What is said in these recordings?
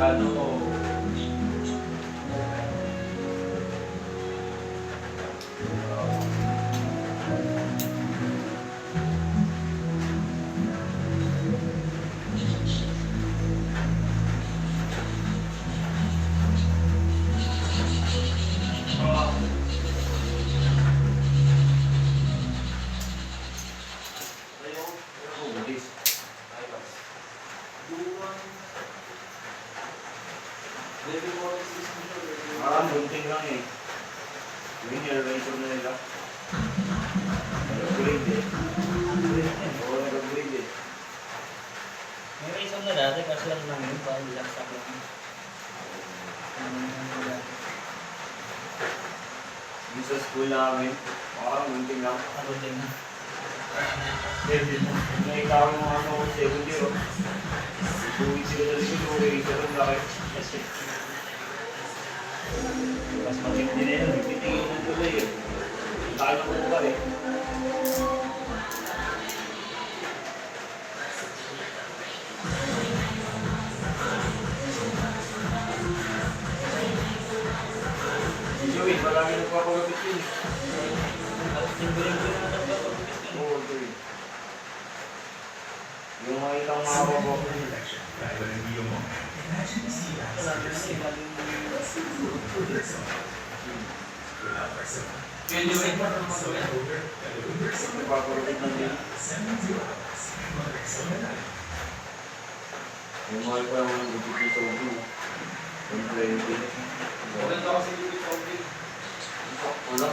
ano, bunting lang eh. Yung nire-razor na nila. Nag-upgrade eh. Oo, nag-upgrade eh. May razor na dati, kasi lang yun, parang relax ako lang. Yung sa school namin, bunting lang. Bunting na. May ikaw yung mga ano, 7 year. Buwi sila sa likod, yung razor ang laki. Mas matindi na yun, pitingin ng tulay eh. Tayo ko ba eh. Si Joey, marami nagpapagapit yun. Oo, Joey. Yung mga ilang mga papapagapit. Nagpapagapit ng din. Yung mahal pa yung gupit sa ulo. 120. Maganda kasi gupit sa ulo. Wala.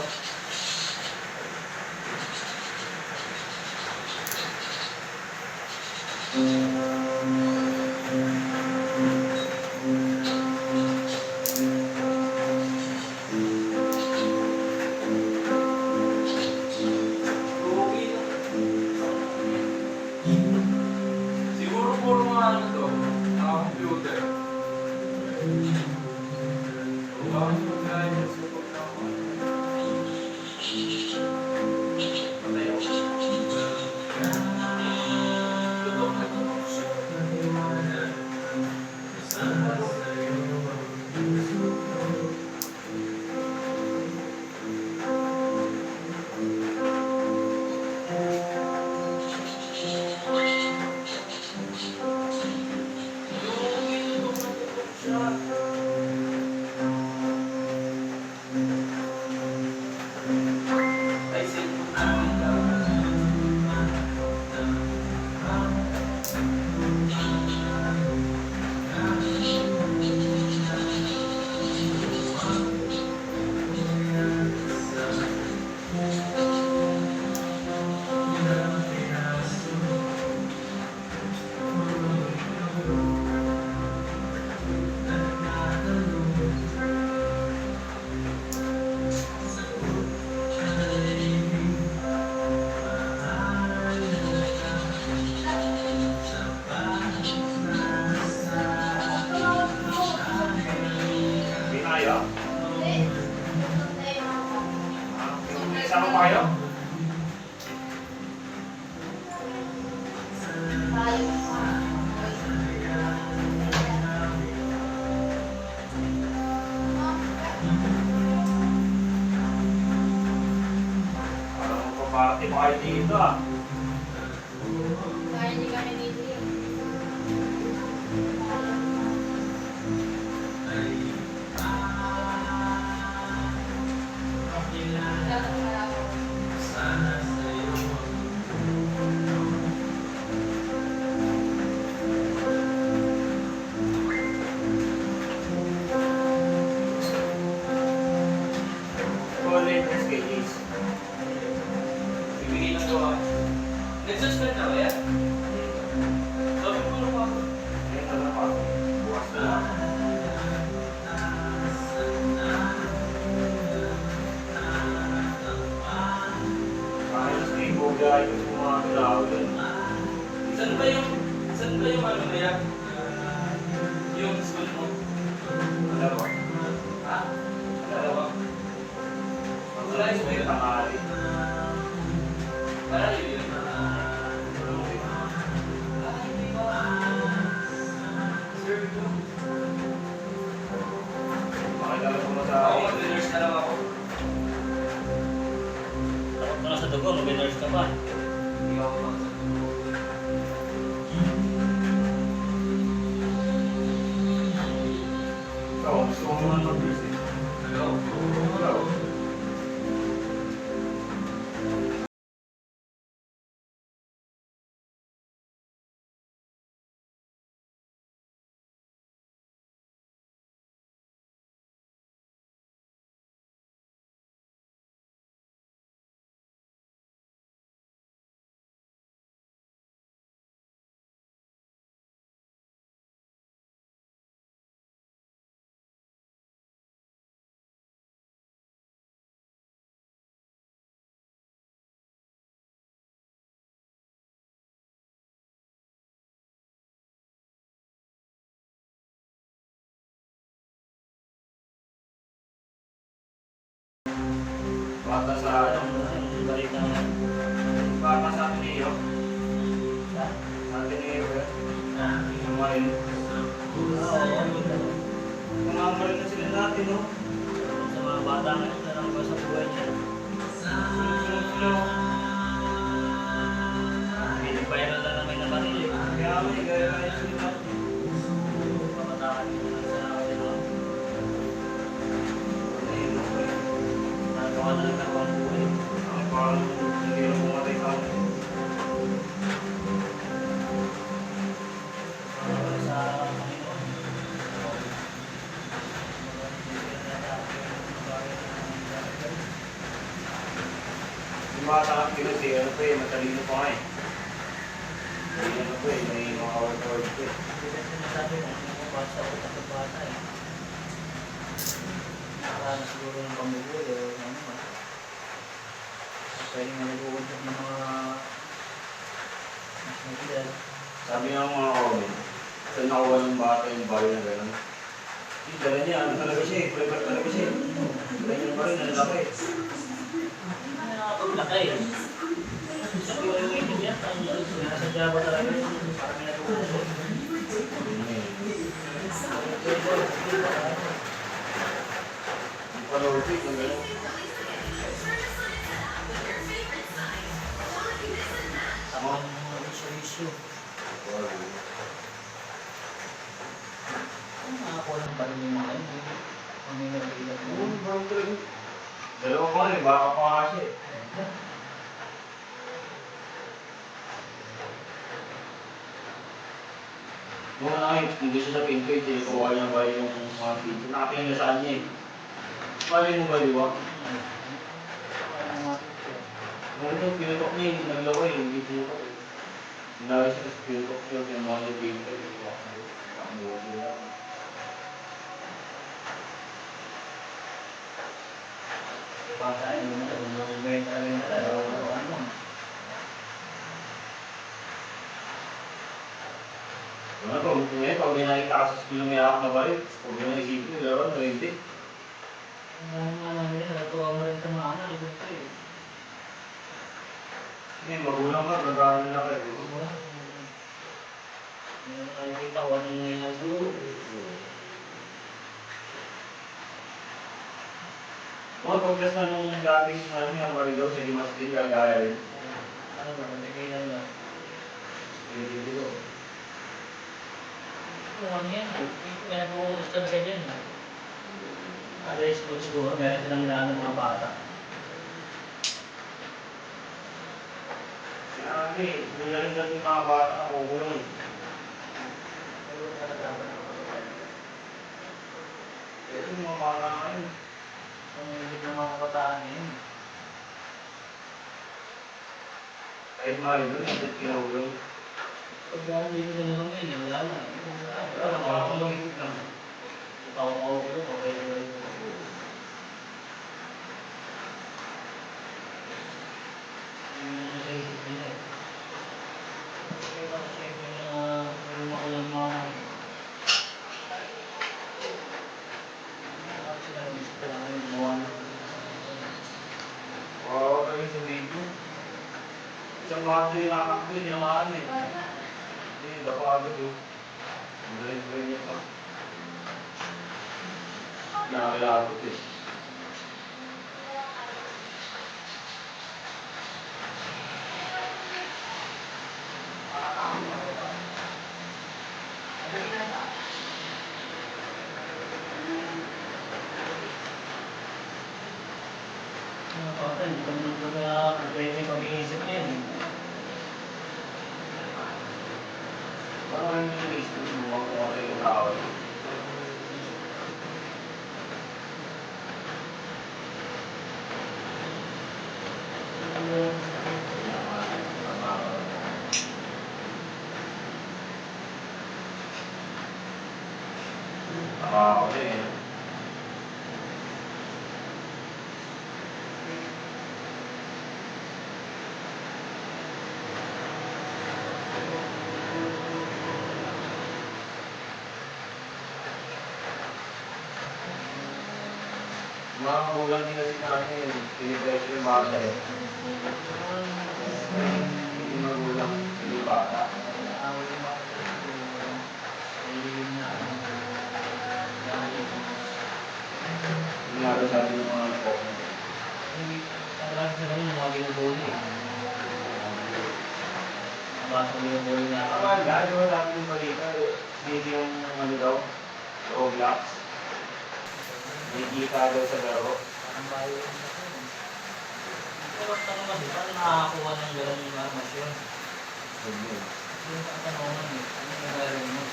Siguro puro mga ano to, computer. Bakit mag-drive sa pagkakawa? Patay ako. Tutok na tutok siya. Sama pa kayo? Parang magpaparati pa kayo dito ah. Kaya hindi kami dito eh. Latest case. Bibigay ng gawa. Nag-suspend na ba yan? Sabi mo na pa ako. Ayun na lang pa. Bukas na lang. Ayos na yung buga yung mga tao dun. Saan ba yung ano na yan? Yung school mo? Dalawa. Ha? Dalawa? Wala yung May tangali. Para yun. Sir, ito. bata sa ano, Yung balita nga. bata sa atin niyo. Ha? Sa atin niyo, Ah. yung mga yun. Oo. Mga rin na sila dati, no? Sa mga bata ngayon, narang ba sa buhay niya? Viral lang naman na baril eh. Kaya may gaya-gaya sila. Pamataan ko na sa akin ako. Ayun, okay. Nagawa na lang ako ang buhay. Ang parang hindi na pumatay sa akin. Para sa Panginoon. Yung mga takap nila si ano pa eh, matalino pa nga eh. May ano pa eh, may mga award-award pa eh. Kasi sinasabi ko, ano ko basa ako sa bata eh. Nakakala siguro ng pambubuhay o ano ba. Pwede nga nag-uuntok ng mga mas magdal. Sabi nga ng mga comment, saan nakuha ng bata yung baril na gano'n? Yung dala niya, ano talaga siya eh, prepare talaga siya eh. Dala niya yung baril na lalaki eh. Nakakablakay. Sabi ko yung itim yan, sinasadya ba talaga yun? Parang may nag-uuntok. Yung palorpik, yung gano'n. Tama ng mga issue-issue. Ano nakakuha ng baril yung mga yun? Kung may nagbigat mo. Oo, parang talaga. Dalawa pa nga eh, baka pa nga siya eh. Nung nakakit, hindi siya sa pinto eh, tinikuha niya ba yung mga pinto. Nakatingin na saan niya eh. Paano mo ba, di ba? Nung ito, pinutok niya, hindi naglawa eh, hindi pinutok eh. Hinari siya, tapos pinutok niya, pinutok niya yung pinto eh. Ang buti na. Bata yun, lumenta rin na ano. Ano to, ngayon, pag may nakita ka sa school may hawak na baril, pag may naisipin nyo, gano'n, no, hindi. Ang ano nila, natuwa mo rin sa mga anak, siyempre. Ngayon, magulang ka, gagawin na kayo. Wala. Hindi naman nakikita ko anong nangyayari sa loob. Mga pagkas na nung dating, ano yung baril daw, sa Limas din, gagaya rin. Ano ba, matigay na lang. Hindi ko. Ano yan? May nag-uustan ka dyan. Alas ko siguro, meron silang inaano ng mga bata. Kaya eh, nilaring lang yung mga bata na kukulong. Pero talaga ba nakapagpapay? Pero yung mga bata ngayon, Ang higit ng mga kabataan ngayon. kahit mahal doon, hindi kinahulong. Pag hindi ko sinulong yun, wala na. Wala, makakamaligid lang. Ako ko yun, okay. Yun yung nasa isip nila eh. Okay lang siyempre na meron ako ng mga sila gusto lang yung gumawa ng Oo, kayo sa video. Isang mga ito yung nakakakbo, tinamaan eh. Hindi, baka agad oh. Ang galing niya pa. Nakakilabot eh. mga bata, hindi ko naman talaga pwede pag-iisip niya eh. Parang yung iniisip mo kung ano yung tao. Nakakakuli eh. Mga magulang din kasi na ano yun, pinipressure yung bata eh. Hindi magulang, hindi bata. Awal yung mga nahihigin na ano. Yung nga rin sabi ng mga anak ko. Talaga sa kanila mga binubuli eh. Nabasa ko binubuli niya ako. Dahil mo sabi ng balita, hindi yung ano daw, Roblox. May kita daw sa laro. Parang bayo yung pero tanong kasi, paano nakakakuha ng gano'n yung armasyon? Hindi. Yung katanungan eh, ano yung gagawin mo?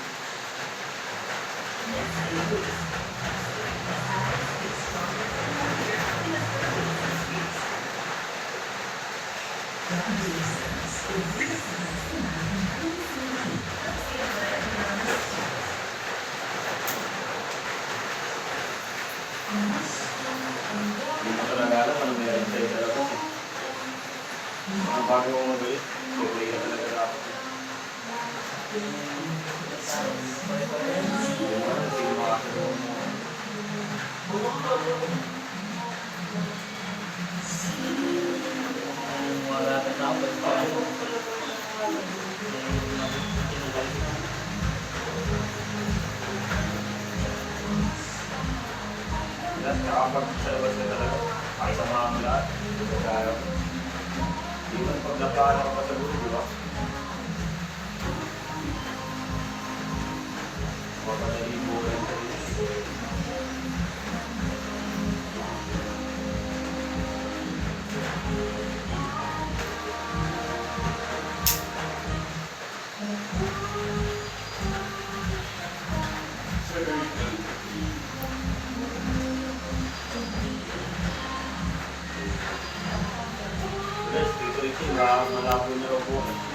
Hindi mo talaga alam ano meron sa'yo sa labas eh. Ang bago mo mabilis, survey ka talaga dapat. Hindi mo alam, sino makakagawa mo. Kung wala ka tapos pa ano? Lahat nakapag sa labas na talaga. Pakisama mo lahat. Kaya, di man pag napaano ka pa sa gulo, di ba? Mapadali mo rin sa Guys, dito rin malabo na raw po.